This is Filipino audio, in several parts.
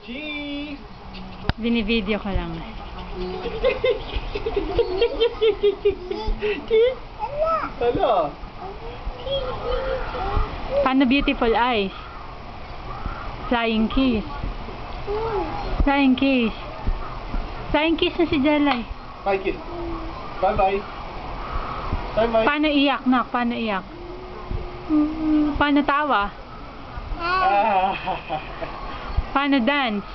Cheese! Binivideo ko lang. Hala! Paano beautiful eyes? Flying kiss. Flying kiss. Flying kiss na si Jelay. Bye, kiss. Bye-bye. Bye-bye. Paano iyak, nak? Paano iyak? Paano tawa? Paano dance?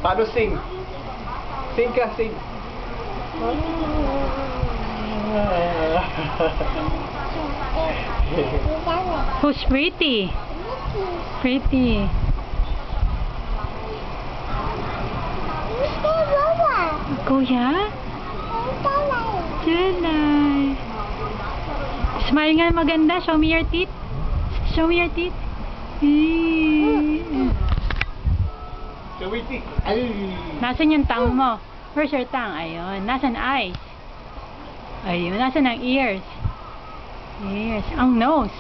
Paano sing? Sing ka, sing. Who's pretty? Pretty. Kuya? Jelay. Smile nga maganda. Show me your teeth. Show me your teeth. Kawiti. Ay. Nasaan yung tongue mo? Where's your tongue? Ayun. Nasaan eyes? Ayun. Nasaan ang ears? Ears. Ang nose.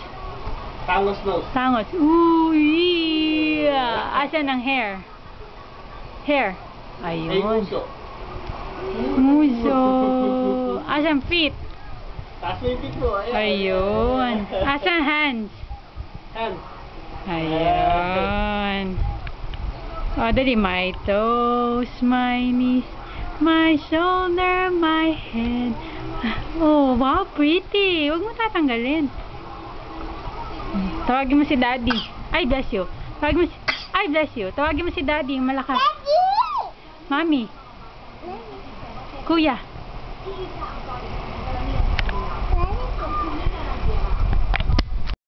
Tangos nose. Tangos. Ooh, yeah. Asan ang hair? Hair. Ay, Ayun. puso. Muso. Asan feet? Taas mo yung feet mo. Ayun. Asan hands? Hand. Ayun. O, dali. My toes, my knees, my shoulder, my head. Oh, wow, pretty. Huwag mo tatanggalin. Tawagin mo si Daddy. Ay, bless you. Tawagin mo si... Ay, bless you. Tawagin mo si Daddy. Malakas. Mami. Kuya.